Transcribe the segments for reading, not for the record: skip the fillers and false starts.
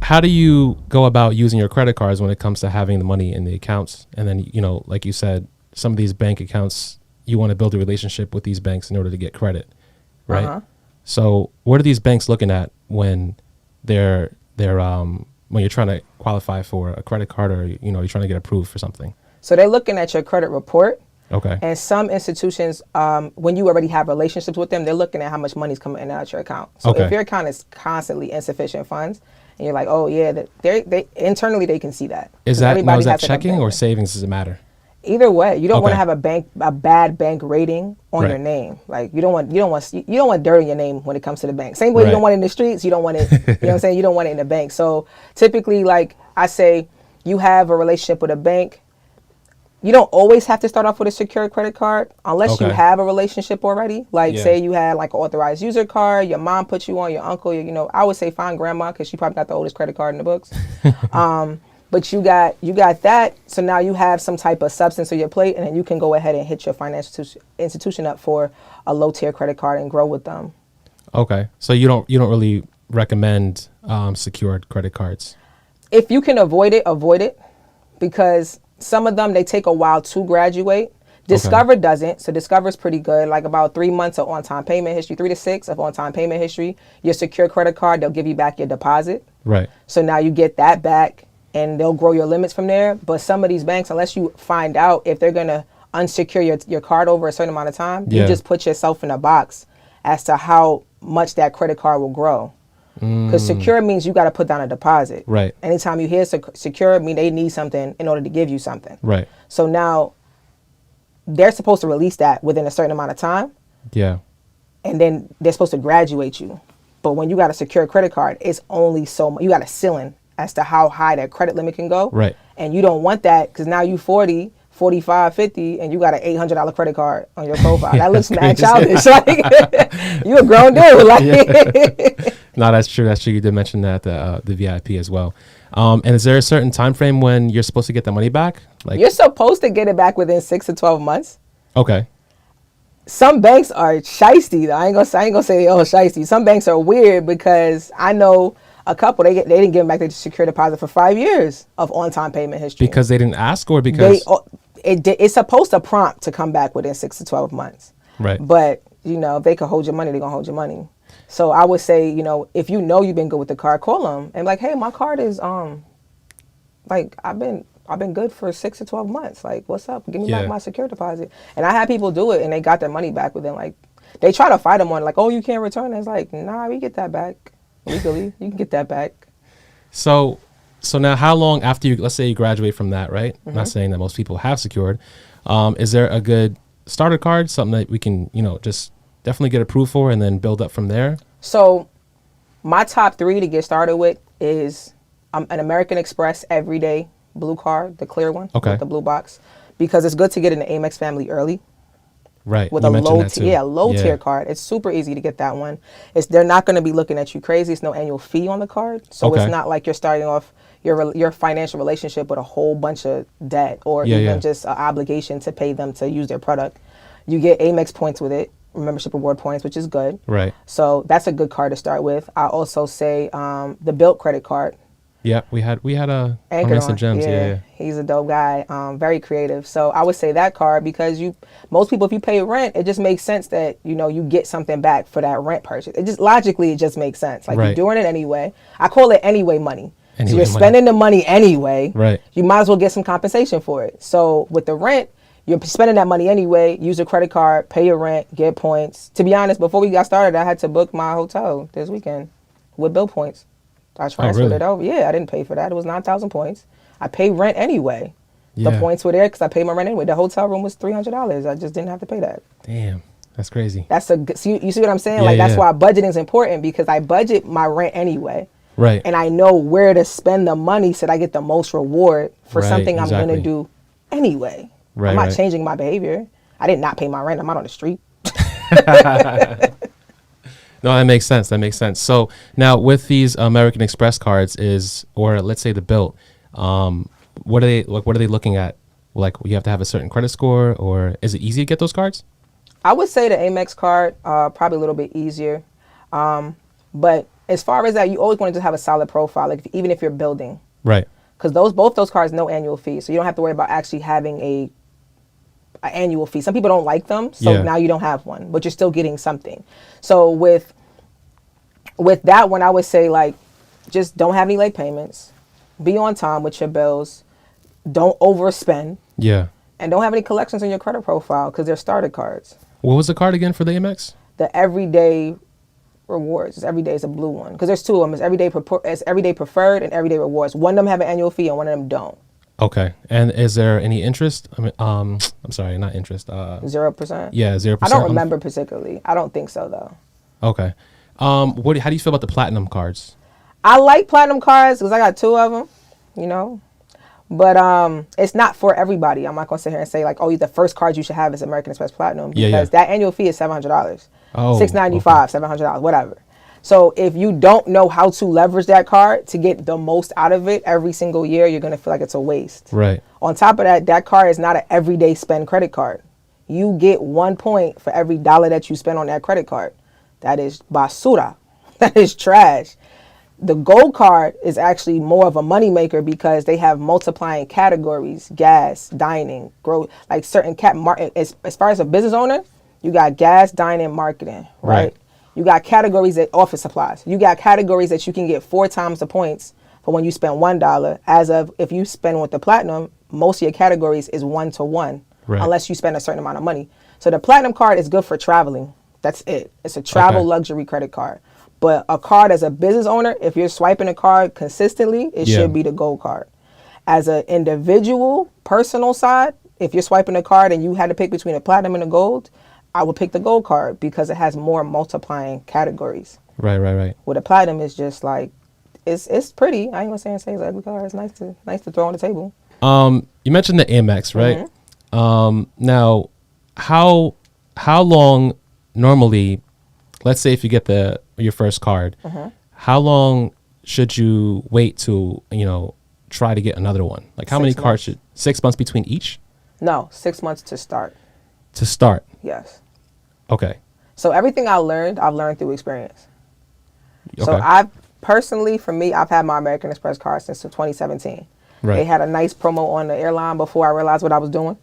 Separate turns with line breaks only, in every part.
how do you go about using your credit cards when it comes to having the money in the accounts? And then, like you said, some of these bank accounts, you want to build a relationship with these banks in order to get credit, right? So what are these banks looking at when when you're trying to qualify for a credit card, or, you're trying to get approved for something?
So they're looking at your credit report.
Okay.
And some institutions, when you already have relationships with them, they're looking at how much money's coming in and out your account. So if your account is constantly insufficient funds, and you're like, oh yeah, they internally they can see that.
Is that checking or savings? Does it matter?
Either way, you don't want to have a bad bank rating on your name. Like you don't want dirt in your name when it comes to the bank. Same way you don't want it in the streets, you don't want it. You know what I'm saying? You don't want it in the bank. So typically, like I say, you have a relationship with a bank. You don't always have to start off with a secured credit card unless you have a relationship already. Like say you had like an authorized user card, your mom put you on, your uncle, I would say find grandma because she probably got the oldest credit card in the books. But you got that, so now you have some type of substance on your plate, and then you can go ahead and hit your financial institution up for a low tier credit card and grow with them. Okay,
so you don't really recommend secured credit cards?
If you can avoid it, because some of them, they take a while to graduate. Discover doesn't. So Discover's pretty good. Like about 3 months of on-time payment history, 3 to 6 of on-time payment history. Your secure credit card, they'll give you back your deposit.
Right.
So now you get that back, and they'll grow your limits from there. But some of these banks, unless you find out if they're going to unsecure your card over a certain amount of time, you just put yourself in a box as to how much that credit card will grow. Because secure means you got to put down a deposit.
Right.
Anytime you hear secure, mean they need something in order to give you something.
Right.
So now they're supposed to release that within a certain amount of time.
Yeah.
And then they're supposed to graduate you. But when you got a secure credit card, it's only so much. You got a ceiling as to how high that credit limit can go.
Right.
And you don't want that because now you 40, 45, 50, and you got an $800 credit card on your profile. That looks mad childish. Like, you a grown dude. Like,
no, that's true. That's true. You did mention that the VIP as well. And is there a certain time frame when you're supposed to get the money back? Like,
you're supposed to get it back within 6 to 12 months.
Okay.
Some banks are shiesty. I ain't gonna say they all shiesty. Some banks are weird because I know a couple they didn't give them back their secure deposit for 5 years of on-time payment history.
Because they didn't ask, or because
it's supposed to prompt to come back within 6 to 12 months.
Right.
But if they could hold your money, they're gonna hold your money. So I would say, if you've been good with the card, call them and be like, hey, my card is like I've been good for 6 to 12 months. Like, what's up? Give me back my secure deposit. And I had people do it, and they got their money back within they try to fight them on like, oh, you can't return it. It's like, nah, we get that back legally. You can get that back.
So now, how long after let's say you graduate from that, right? I'm not saying that most people have secured. Is there a good starter card, something that we can, just definitely get approved for and then build up from there?
So my top 3 to get started with is an American Express everyday blue card, the clear one with the blue box, because it's good to get in the Amex family early.
Right.
With a low tier card. It's super easy to get that one. They're not going to be looking at you crazy. It's no annual fee on the card. So it's not like you're starting off your financial relationship with a whole bunch of debt or even just an obligation to pay them to use their product. You get Amex points with it, membership reward points, which is good.
Right.
So that's a good card to start with. I also say the Built credit card.
Yeah, we had a Ransom Gems. Yeah,
he's a dope guy. Very creative. So I would say that card because most people, if you pay rent, it just makes sense that you get something back for that rent purchase. It just logically makes sense. Like you're doing it anyway. I call it anyway money. So you're spending the money anyway.
Right.
You might as well get some compensation for it. So with the rent, you're spending that money anyway. Use a credit card, pay your rent, get points. To be honest, before we got started, I had to book my hotel this weekend with bill points. I transferred it over. Yeah, I didn't pay for that. It was 9,000 points. I paid rent anyway. Yeah. The points were there because I paid my rent anyway. The hotel room was $300. I just didn't have to pay that.
Damn, that's crazy.
So you see what I'm saying? That's why budgeting is important because I budget my rent anyway.
Right.
And I know where to spend the money so that I get the most reward for something I'm going to do anyway. Right, I'm not changing my behavior. I did not pay my rent. I'm out on the street.
No, that makes sense. So now with these American Express cards or let's say the Built, what are they looking at? Like you have to have a certain credit score, or is it easy to get those cards?
I would say the Amex card, probably a little bit easier. But as far as that, you always want to just have a solid profile, like even if you're building.
Right.
Because both those cards, no annual fee. So you don't have to worry about actually having a annual fee. Some people don't like them, so now you don't have one, but you're still getting something. So with that one, I would say, like, just don't have any late payments. Be on time with your bills. Don't overspend.
Yeah.
And don't have any collections on your credit profile because they're starter cards.
What was the card again for the Amex?
The everyday rewards. It's every day is a blue one because there's two of them. It's everyday preferred and everyday rewards. One of them have an annual fee and one of them don't.
Okay. And is there any interest? I mean, I'm sorry, not interest.
0%.
Yeah, 0%.
I don't remember particularly. I don't think so though.
Okay. How do you feel about the platinum cards?
I like platinum cards because I got two of them. You know. But it's not for everybody. I'm not gonna sit here and say like, oh, the first card you should have is American Express Platinum because that annual fee is $700. Oh, $695, $700, whatever. So if you don't know how to leverage that card to get the most out of it every single year, you're gonna feel like it's a waste.
Right.
On top of that, that card is not an everyday spend credit card. You get 1 point for every dollar that you spend on that credit card. That is basura. That is trash. The gold card is actually more of a moneymaker because they have multiplying categories: gas, dining, growth, like certain as far as a business owner, you got gas, dining, marketing, right? You got categories that office supplies. You got categories that you can get 4 times the points for when you spend $1. As of if you spend with the platinum, most of your categories is 1-to-1, unless you spend a certain amount of money. So the platinum card is good for traveling. That's it. It's a travel luxury credit card. But a card as a business owner, if you're swiping a card consistently, it should be the gold card. As an individual, personal side, if you're swiping a card and you had to pick between a platinum and a gold, I would pick the gold card because it has more multiplying categories. Right. With a platinum, it's just like, it's pretty. I ain't gonna say it's an ugly card. It's nice to throw on the table.
You mentioned the Amex, right? Mm-hmm. Now, how long normally? Let's say if you get your first card, how long should you wait to, try to get another one? Like how many cards 6 months between each?
No, 6 months to start.
To start?
Yes.
Okay.
So everything I've learned through experience. Okay. So I've had my American Express card since 2017. Right. They had a nice promo on the airline before I realized what I was doing.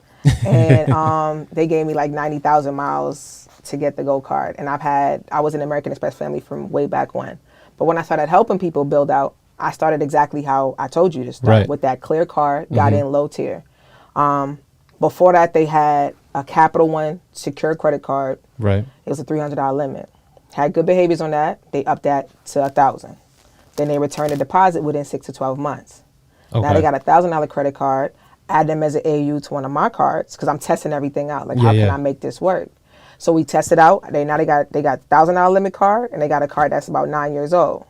And they gave me like 90,000 miles to get the gold card. And I was an American Express family from way back when. But when I started helping people build out, I started exactly how I told you to start, with that clear card, got in low tier. Before that, they had a Capital One secure credit card. Right. It was a $300 limit. Had good behaviors on that. They upped that to $1,000. Then they returned the deposit within 6 to 12 months. Okay. Now they got a $1,000 credit card. Add them as an AU to one of my cards because I'm testing everything out. Like, how can I make this work? So we tested out. They got $1,000 limit card, and they got a card that's about 9 years old.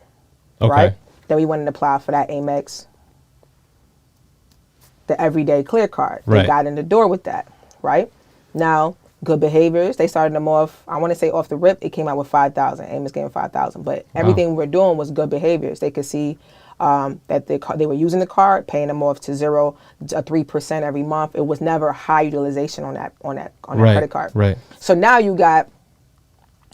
Okay. Right. Then we went and applied for that Amex, the everyday clear card. They got in the door with that. Right. Now, good behaviors. They started them off. I want to say off the rip, it came out with 5,000. Amex gave them 5,000. But everything we were doing was good behaviors. They could see that they were using the card, paying them off to 3% every month. It was never high utilization on that credit card. Right. So now you got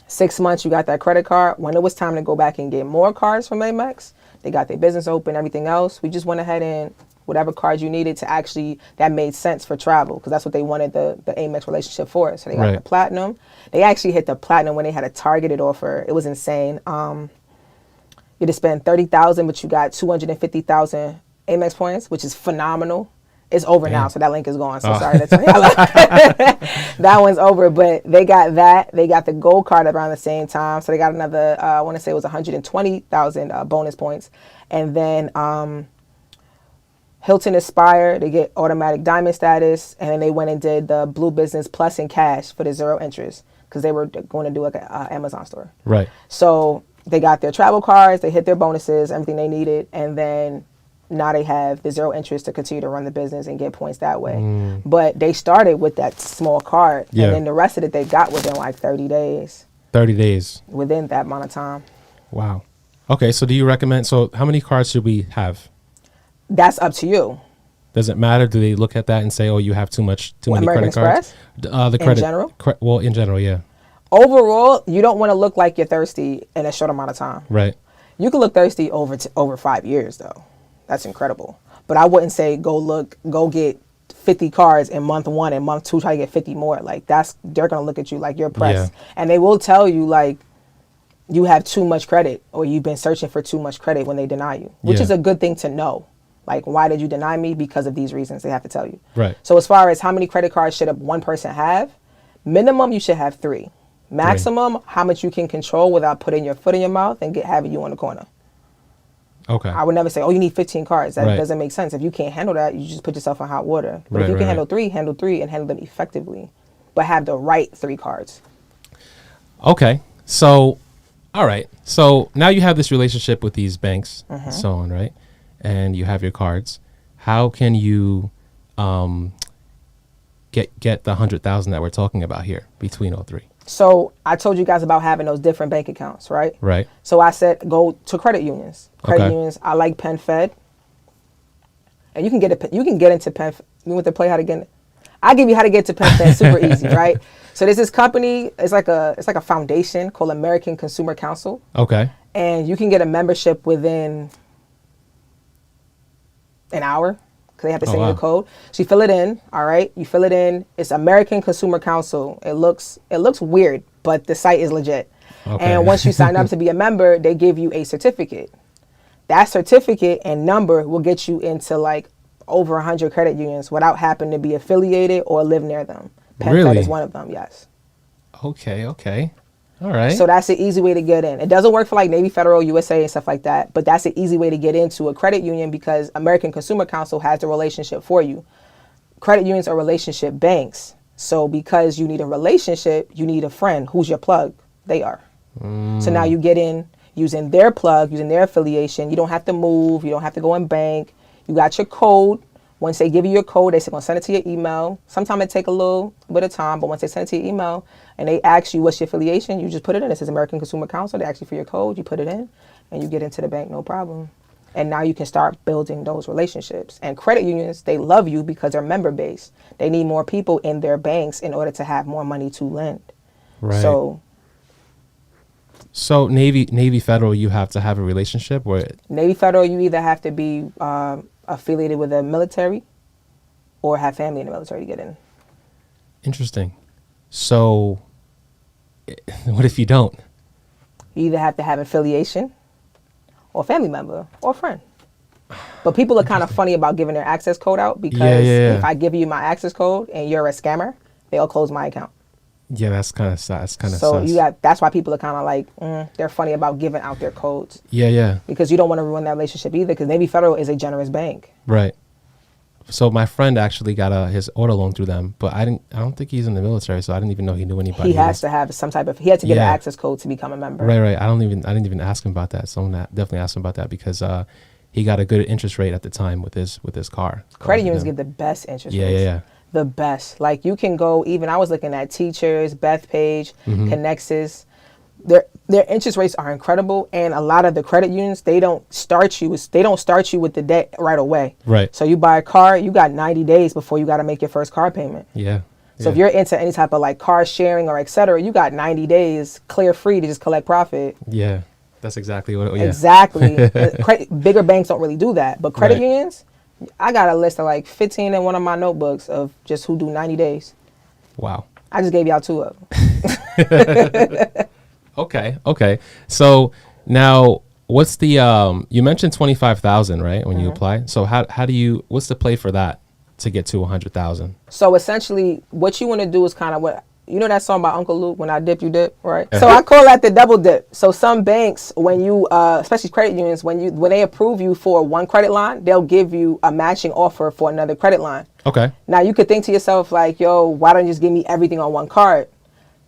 6 months. You got that credit card. When it was time to go back and get more cards from Amex, they got their business open. Everything else, we just went ahead and whatever cards you needed to actually that made sense for travel because that's what they wanted the Amex relationship for. So they got the platinum. They actually hit the platinum when they had a targeted offer. It was insane. You had to spend $30,000, but you got 250,000 Amex points, which is phenomenal. It's over now, so that link is gone. So sorry to tell you. That one's over, but they got that. They got the gold card around the same time, so they got another. I want to say it was 120,000 bonus points, and then Hilton Aspire, they get automatic diamond status, and then they went and did the Blue Business Plus in cash for the 0 interest because they were going to do like an Amazon store. Right. So they got their travel cards, they hit their bonuses, everything they needed, and then now they have the 0 interest to continue to run the business and get points that way. But they started with that small card, and then the rest of it they got within like 30 days. 30 days. Within that amount of time. Wow. Okay, so do you recommend, so how many cards should we have? That's up to you. Does it matter? Do they look at that and say, oh, you have too many American credit cards? The credit. In general? In general, yeah. Overall, you don't want to look like you're thirsty in a short amount of time. Right. You can look thirsty over 5 years though. That's incredible. But I wouldn't say go get 50 cards in month 1 and month 2 try to get 50 more. Like they're gonna look at you like you're pressed, and they will tell you like you have too much credit or you've been searching for too much credit when they deny you, which is a good thing to know. Like, why did you deny me? Because of these reasons. They have to tell you.
Right.
So as far as how many credit cards should one person have, minimum you should have 3. Maximum, how much you can control without putting your foot in your mouth and having you on the corner.
Okay.
I would never say, oh, you need 15 cards. That doesn't make sense. If you can't handle that, you just put yourself in hot water. But if you can handle 3 and handle them effectively, but have the right 3 cards.
Okay. So, all right. So now you have this relationship with these banks and so on, right? And you have your cards. How can you get the 100,000 that we're talking about here between all 3?
So I told you guys about having those different bank accounts, right?
Right.
So I said go to credit unions. Credit unions. I like PenFed, and you can get into PenFed. You want to play how to get? I give you how to get to PenFed super easy, right? So there's this company. It's like a foundation called American Consumer Council.
Okay.
And you can get a membership within an hour. Because they have to send you the code. So you fill it in, all right? You fill it in. It's American Consumer Council. It looks weird, but the site is legit. Okay. And once you sign up to be a member, they give you a certificate. That certificate and number will get you into like over 100 credit unions without having to be affiliated or live near them. PenFed is one of them, yes.
Okay. All right.
So that's an easy way to get in. It doesn't work for like Navy Federal, USA, and stuff like that, but that's an easy way to get into a credit union because American Consumer Council has the relationship for you. Credit unions are relationship banks. So because you need a relationship, you need a friend. Who's your plug? They are. So now you get in using their plug, using their affiliation. You don't have to move. You don't have to go and bank. You got your code. Once they give you your code, they're going to send it to your email. Sometimes it take a little bit of time, but once they send it to your email and they ask you what's your affiliation, you just put it in. It says American Consumer Council. They ask you for your code. You put it in, and you get into the bank, no problem. And now you can start building those relationships. And credit unions, they love you because they're member-based. They need more people in their banks in order to have more money to lend.
Right.
So
Navy Federal, you have to have a relationship with?
Navy Federal, you either have to be affiliated with the military or have family in the military to get in.
Interesting. So what if you don't?
You either have to have affiliation or family member or friend. But people are kind of funny about giving their access code out because if I give you my access code and you're a scammer, they'll close my account.
Yeah, that's kind of sus.
So that's why people are kind of like, they're funny about giving out their codes.
Yeah.
Because you don't want to ruin that relationship either because Navy Federal is a generous bank.
Right. So my friend actually got his auto loan through them, but I don't think he's in the military, so I didn't even know he knew anybody.
He has to have some type of, he had to get an access code to become a member.
Right. I didn't even ask him about that. Someone definitely asked him about that because he got a good interest rate at the time with his car.
Credit unions give the best interest rates.
Yeah.
The best. Like you can go, even I was looking at Teachers, Bethpage, Connexus. Their interest rates are incredible, and a lot of the credit unions, they don't start you with the debt right away.
Right.
So you buy a car, you got 90 days before you got to make your first car payment.
Yeah.
So if you're into any type of like car sharing or et cetera, you got 90 days clear free to just collect profit.
Yeah. That's exactly what. Yeah.
Exactly. Bigger banks don't really do that, but credit unions, I got a list of like 15 in one of my notebooks of just who do 90 days.
Wow.
I just gave y'all 2 of them.
Okay. So now what's the, you mentioned 25,000, right? When you apply. So how do you, what's the play for that to get to 100,000?
So essentially what you want to do is kind of what, you know that song by Uncle Luke, When I Dip, You Dip, right? So I call that the double dip. So some banks, when you, especially credit unions, when they approve you for one credit line, they'll give you a matching offer for another credit line.
Okay.
Now you could think to yourself like, yo, why don't you just give me everything on one card?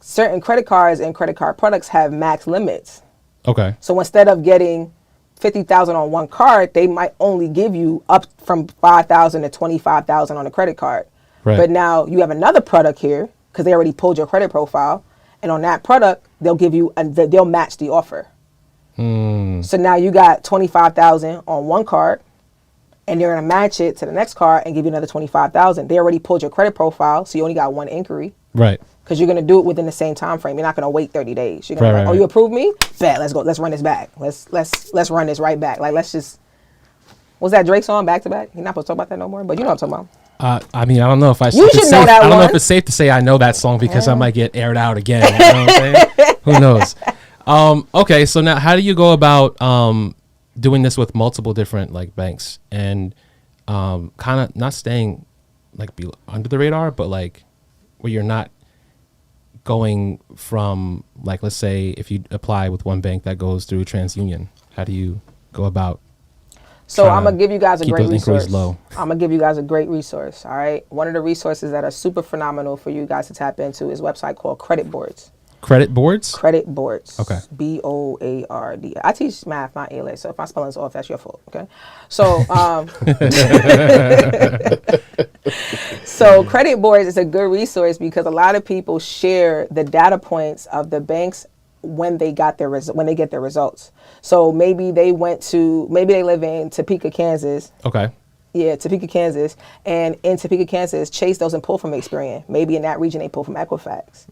Certain credit cards and credit card products have max limits.
Okay.
So instead of getting 50,000 on one card, they might only give you up from 5,000 to 25,000 on a credit card.
Right.
But now you have another product here because they already pulled your credit profile, and on that product they'll give you they'll match the offer. So now you got 25,000 on one card, and they're gonna match it to the next card and give you another 25,000. They already pulled your credit profile, so you only got one inquiry.
Right.
because you're going to do it within the same time frame. You're not going to wait 30 days. You're going to you approve me? Bet, let's go. Let's run this back. Let's run this right back. Like, let's just, was that Drake song back to back? You're not supposed to talk about that no more, but you know what I'm talking about.
I mean, I don't know if I
should know that.
I don't know if it's safe to say I know that song because I might get aired out again. You know what I'm saying? Who knows? Okay, so now how do you go about doing this with multiple different like banks and kind of not staying like under the radar, but like where you're not going from, like, let's say if you apply with one bank that goes through TransUnion, how do you go about?
So I'm going to give you guys a great resource.
Low.
I'm going to give you guys a great resource. All right. One of the resources that are super phenomenal for you guys to tap into is a website called Credit Boards.
Credit Boards?
Credit Boards.
Okay.
BOARD. I teach math, not ALA, so if my spelling's off, that's your fault. Okay. So, so Credit Boards is a good resource because a lot of people share the data points of the banks when they got their when they get their results. So maybe they live in Topeka, Kansas.
Okay.
Yeah, Topeka, Kansas. And in Topeka, Kansas, Chase doesn't pull from Experian. Maybe in that region they pull from Equifax.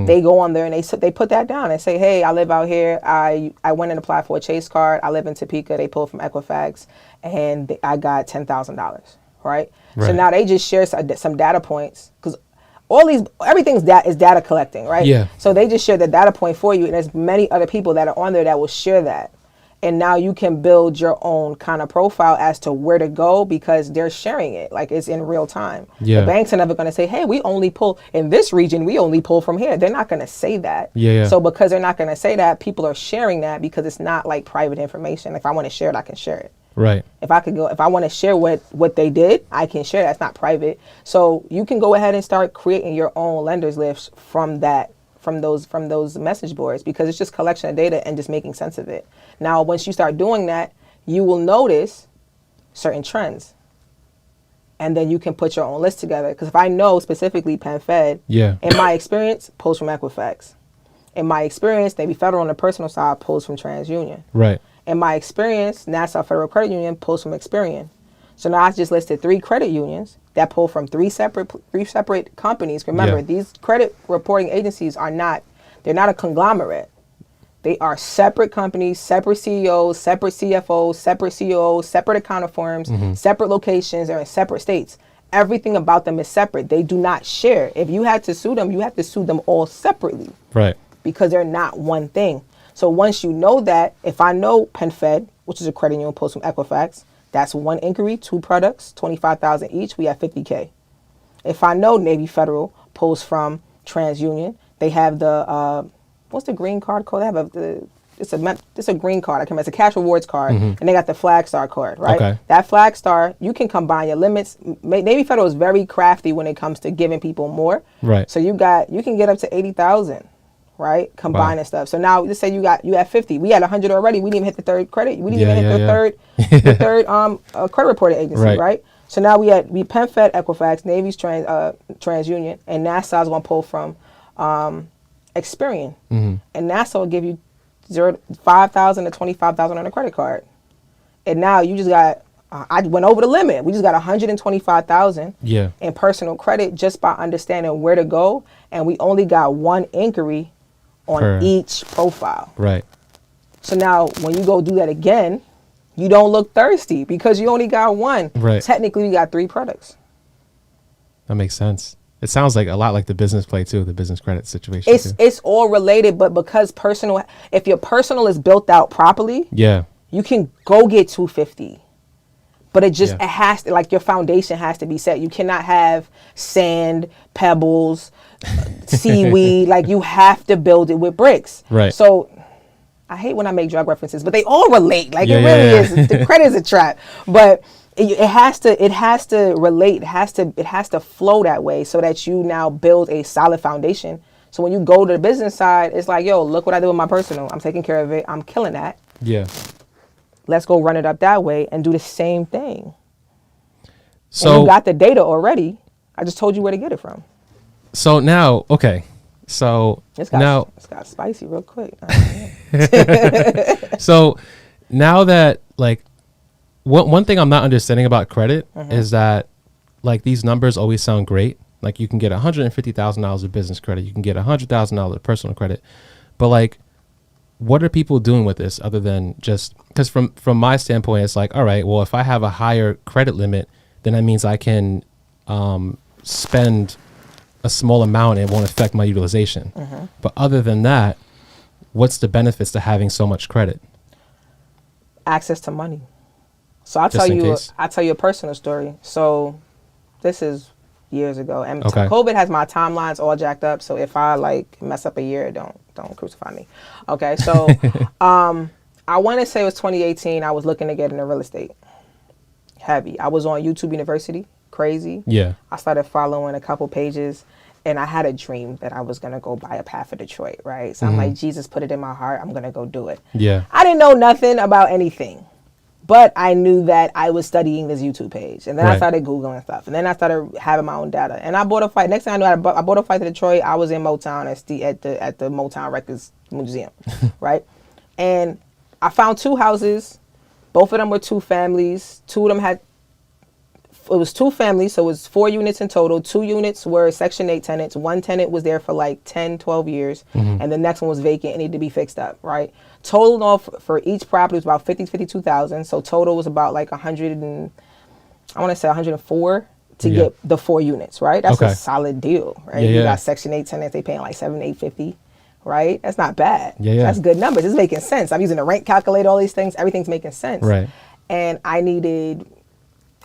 They go on there and they put that down and say, hey, I live out here. I went and applied for a Chase card. I live in Topeka. They pull from Equifax and I got $10,000. Right? So now they just share some data points because everything's is data collecting, right?
Yeah.
So they just share the data point for you, and there's many other people that are on there that will share that. And now you can build your own kind of profile as to where to go because they're sharing it. Like it's in real time.
Yeah.
The banks are never going to say, hey, we only pull in this region. We only pull from here. They're not going to say that.
Yeah.
So because they're not going to say that, people are sharing that because it's not like private information. If I want to share it, I can share it.
Right.
If I want to share what they did, I can share. That's not private. So you can go ahead and start creating your own lenders list from those message boards because it's just collection of data and just making sense of it. Now, once you start doing that, you will notice certain trends. And then you can put your own list together. Because if I know specifically PenFed, in my experience, pulls from Equifax. In my experience, Navy Federal on the personal side pulls from TransUnion.
Right.
In my experience, Nassau Federal Credit Union pulls from Experian. So now I just listed 3 credit unions that pull from three separate companies. Remember, these credit reporting agencies they're not a conglomerate. They are separate companies, separate CEOs, separate CFOs, separate COOs, separate accounting firms, separate locations. They're in separate states. Everything about them is separate. They do not share. If you had to sue them, you have to sue them all separately.
Right.
Because they're not one thing. So once you know that, if I know PenFed, which is a credit union pulls from Equifax, that's 1 inquiry, 2 products, $25,000 each. We have $50K. If I know Navy Federal pulls from TransUnion, they have the what's the green card called? They have it's a green card. I can remember. It's a cash rewards card, and they got the Flagstar card, right? Okay. That Flagstar, you can combine your limits. Navy Federal is very crafty when it comes to giving people more.
Right. So
you can get up to 80,000. Right, combining stuff. So now, let's say you have 50. We had 100 already. We didn't even hit the third credit. We didn't even hit the third credit reporting agency. Right. So now we PenFed, Equifax, Navy's TransUnion, and Nassau's going to pull from Experian, and Nassau will give you $5,000 to $25,000 on a credit card. And now you just got. I went over the limit. We just got $125,000 in personal credit just by understanding where to go, and we only got 1 inquiry on each profile.
Right.
So now when you go do that again, you don't look thirsty because you only got 1.
Right.
Technically, you got 3 products.
That makes sense. It sounds like a lot like the business play too, the business credit situation.
It's all related, but because if your personal is built out properly, you can go get 250. But it has to, like, your foundation has to be set. You cannot have sand, pebbles, seaweed. Like, you have to build it with bricks.
Right.
So I hate when I make drug references, but they all relate. Like, it really is. The credit is a trap. But it has to relate. It has to flow that way so that you now build a solid foundation. So when you go to the business side, it's like, yo, look what I did with my personal. I'm taking care of it. I'm killing that.
Yeah.
Let's go run it up that way and do the same thing.
So
and you got the data already. I just told you where to get it from.
So now, okay. So
it's got spicy real quick.
So now that, like, one thing I'm not understanding about credit is that, like, these numbers always sound great, Like you can get $150,000 of business credit. You can get $100,000 of personal credit. But like, what are people doing with this other than just, because from my standpoint, it's like, all right, well, if I have a higher credit limit, then that means I can spend a small amount and it won't affect my utilization. But other than that, what's the benefits to having so much credit?
Access to money. So I'll tell you a personal story. So this is years ago, and COVID has my timelines all jacked up. So if I like mess up a year, don't crucify me. Okay, so I want to say it was 2018. I was looking to get into real estate. Heavy. I was on YouTube University. Crazy.
Yeah.
I started following a couple pages, and I had a dream that I was gonna go buy a path for Detroit. Right. So I'm like, Jesus put it in my heart. I'm gonna go do it.
Yeah.
I didn't know nothing about anything. But I knew that I was studying this YouTube page. And then I started Googling stuff. And then I started having my own data. And I bought a flight. Next thing I knew, I bought a flight to Detroit. I was in Motown at the Motown Records Museum, right? And I found 2 houses. Both of them were 2 families. 2 of them had, it was 2 families, so it was 4 units in total. 2 units were Section 8 tenants. 1 tenant was there for like 10, 12 years. And the next one was vacant and needed to be fixed up, right? Total off for each property was about 52,000. So total was about like 104 to get the 4 units, right? That's a solid deal, right? You got Section 8 tenants, they paying like $7,850, right? That's not bad. That's good numbers. It's making sense. I'm using the rent calculator, all these things. Everything's making sense.
Right.
And I needed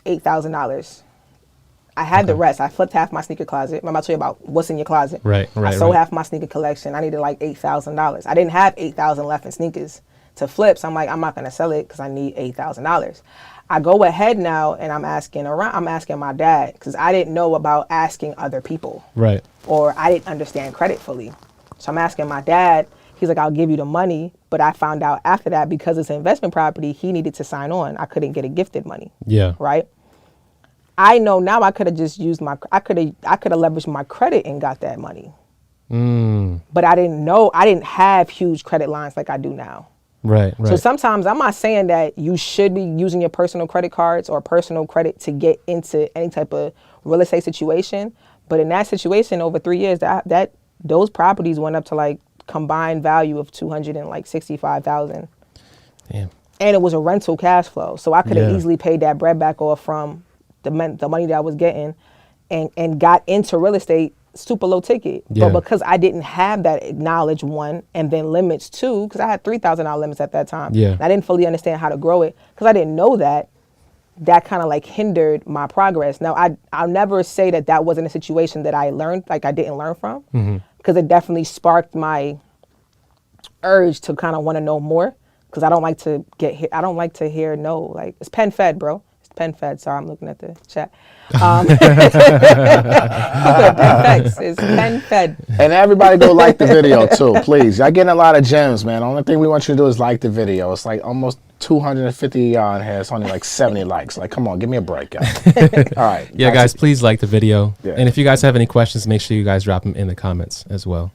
$8,000. I had the rest. I flipped half my sneaker closet. Remember I told you about what's in your closet? I sold half my sneaker collection. I needed like $8,000. I didn't have $8,000 left in sneakers to flip. So I'm like, I'm not going to sell it because I need $8,000. I go ahead now and I'm asking my dad because I didn't know about asking other people.
Right.
Or I didn't understand credit fully. So I'm asking my dad. He's like, I'll give you the money. But I found out after that, because it's an investment property, he needed to sign on. I couldn't get a gifted money.
Yeah.
Right. I know now I could have just used I could have leveraged my credit and got that money. But I didn't have huge credit lines like I do now.
Right.
So sometimes I'm not saying that you should be using your personal credit cards or personal credit to get into any type of real estate situation. But in that situation over 3 years, that those properties went up to like combined value of $265,000.
Damn.
And it was a rental cash flow. So I could have easily paid that bread back off from the money that I was getting and got into real estate super low ticket. But because I didn't have that knowledge, 1, and then limits 2, because I had $3,000 limits at that time. And I didn't fully understand how to grow it because I didn't know that kind of like hindered my progress. Now, I'll never say that wasn't a situation that I learned, like I didn't learn from, because it definitely sparked my urge to kind of want to know more because I don't like to hear no. Like, it's pen fed, bro. Pen fed. Sorry, I'm looking at the chat. It's pen fed.
And everybody go like the video too, please. Y'all getting a lot of gems, man. The only thing we want you to do is like the video. It's like almost 250 on here. It's only like 70 likes. Like, come on, give me a break, guys. All right.
Yeah, guys, please like the video. And if you guys have any questions, make sure you guys drop them in the comments as well.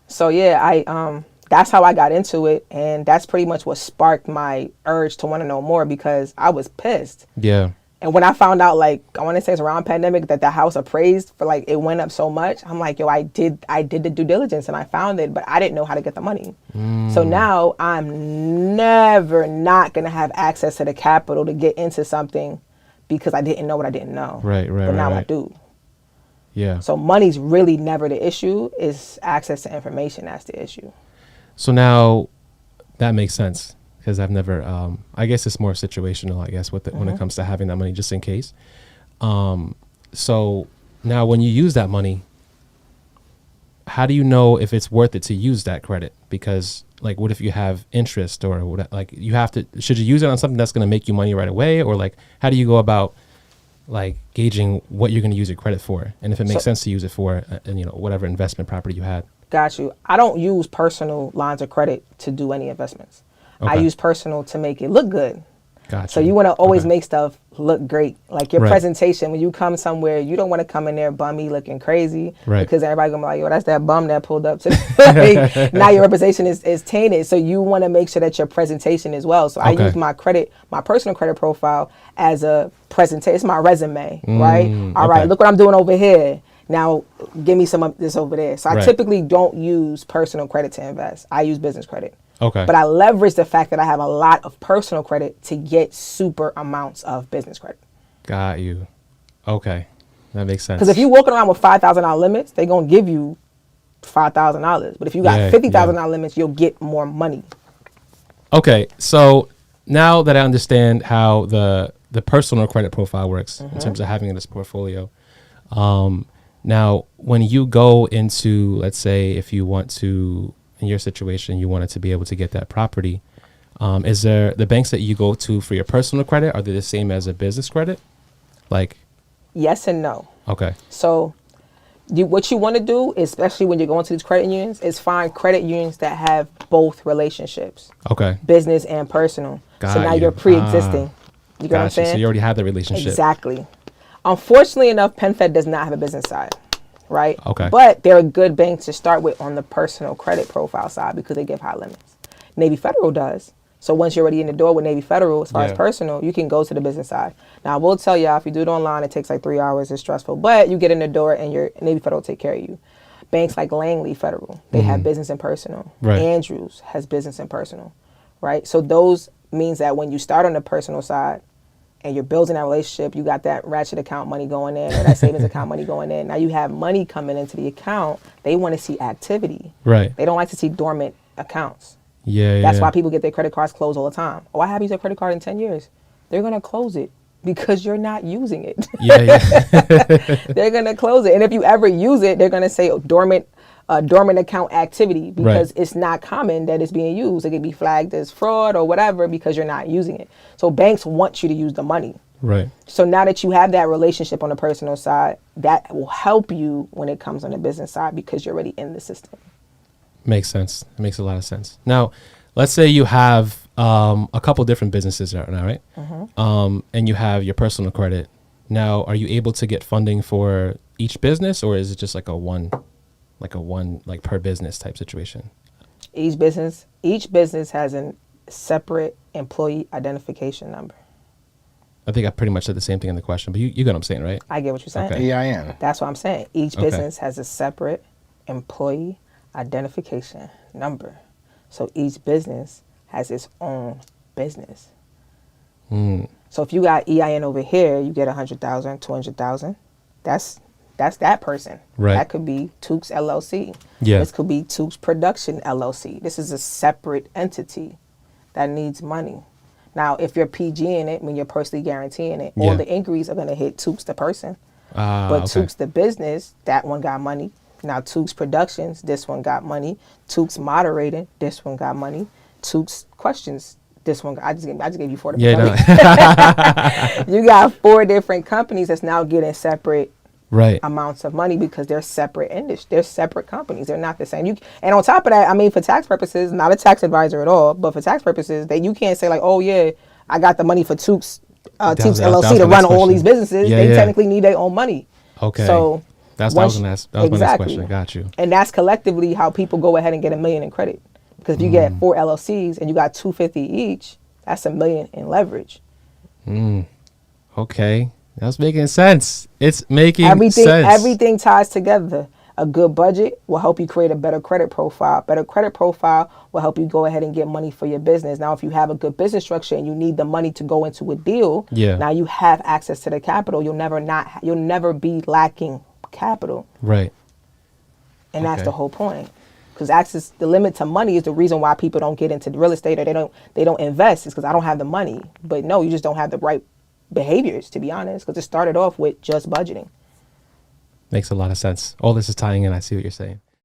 So that's how I got into it, and that's pretty much what sparked my urge to want to know more because I was pissed.
Yeah.
And when I found out, like, I want to say it's around pandemic that the house appraised for like it went up so much, I'm like, yo, I did the due diligence and I found it, but I didn't know how to get the money. So now I'm never not gonna have access to the capital to get into something because I didn't know what I didn't know.
Right.
But now I do.
Yeah.
So money's really never the issue. It's access to information that's the issue.
So now that makes sense because I've never, I guess it's more situational, I guess, when it comes to having that money just in case. So now when you use that money, how do you know if it's worth it to use that credit? Because like, what if you have interest or what, like should you use it on something that's going to make you money right away? Or like, how do you go about like gauging what you're going to use your credit for? And if it makes sense to use it for, whatever investment property you had.
Got you. I don't use personal lines of credit to do any investments. I use personal to make it look good.
Gotcha.
So you want to always make stuff look great. Like your presentation, when you come somewhere, you don't want to come in there bummy looking crazy because everybody gonna be like, yo, that's that bum that pulled up today. Now your reputation is tainted. So you want to make sure that your presentation is well. So I use my personal credit profile as a presentation. It's my resume, right? All right, look what I'm doing over here. Now give me some of this over there. So I typically don't use personal credit to invest. I use business credit.
Okay.
But I leverage the fact that I have a lot of personal credit to get super amounts of business credit.
Got you. Okay. That makes sense.
Because if you're walking around with $5,000 limits, they're going to give you $5,000. But if you got $50,000 limits, you'll get more money.
Okay. So now that I understand how the personal credit profile works in terms of having this portfolio, now when you go into, let's say, if you want to, in your situation, you wanted to be able to get that property. Is there the banks that you go to for your personal credit? Are they the same as a business credit? Like,
yes and no.
Okay.
So what you want to do, especially when you're going to these credit unions, is find credit unions that have both relationships.
Okay.
Business and personal. So now you're pre-existing. You get what I'm saying?
So you already have the relationship.
Exactly. Unfortunately enough, PenFed does not have a business side. Right?
Okay.
But they're a good bank to start with on the personal credit profile side because they give high limits. Navy Federal does. So once you're already in the door with Navy Federal, as far as personal, you can go to the business side. Now, I will tell y'all, if you do it online, it takes like 3 hours. It's stressful. But you get in the door and your Navy Federal will take care of you. Banks like Langley Federal, they have business and personal.
Right.
Andrews has business and personal. Right? So those means that when you start on the personal side, and you're building that relationship, you got that ratchet account money going in or that savings account money going in. Now you have money coming into the account. They want to see activity.
Right.
They don't like to see dormant accounts.
Yeah.
That's why people get their credit cards closed all the time. Oh, I haven't used a credit card in 10 years. They're going to close it because you're not using it. They're going to close it. And if you ever use it, they're going to say dormant account activity because it's not common that it's being used. It could be flagged as fraud or whatever because you're not using it. So banks want you to use the money.
Right.
So now that you have that relationship on the personal side, that will help you when it comes on the business side because you're already in the system.
Makes sense. It makes a lot of sense. Now, let's say you have a couple different businesses right now, right? And you have your personal credit. Now, are you able to get funding for each business, or is it just like a one per business type situation?
Each business has a separate employee identification number.
I think I pretty much said the same thing in the question, but you get what I'm saying, right?
I get what you're saying.
Okay.
EIN.
That's what I'm saying. Each business has a separate employee identification number. So each business has its own business. So if you got EIN over here, you get 100,000, 200,000. That's that person.
Right.
That could be Tukes LLC.
Yeah.
This could be Tukes Production LLC. This is a separate entity that needs money. Now, if you're PGing it, when you're personally guaranteeing it, all the inquiries are going to hit Tukes the person. But Tukes the business, that one got money. Now, Tukes Productions, this one got money. Tukes Moderating, this one got money. Tukes Questions, this one. I just gave you 4 different companies. You got 4 different companies that's now getting separate amounts of money because they're separate industries. They're separate companies. They're not the same. And on top of that, I mean, for tax purposes, not a tax advisor at all, but for tax purposes, that you can't say like, oh yeah, I got the money for Tukes LLC to run all these businesses. They technically need their own money.
Okay.
So
that's what I was going to ask. That was my next question. Got you.
And that's collectively how people go ahead and get $1 million in credit. Because if you get 4 LLCs and you got $250 each, that's $1 million in leverage.
Okay. That's making sense. It's making sense.
Everything ties together. A good budget will help you create a better credit profile. Better credit profile will help you go ahead and get money for your business. Now, if you have a good business structure and you need the money to go into a deal, now you have access to the capital. You'll never be lacking capital.
Right.
And that's the whole point. Because the limit to money is the reason why people don't get into real estate or they don't invest. It's because I don't have the money. But no, you just don't have the right behaviors, to be honest, because it started off with just budgeting.
Makes a lot of sense. All this is tying in. I see what you're saying.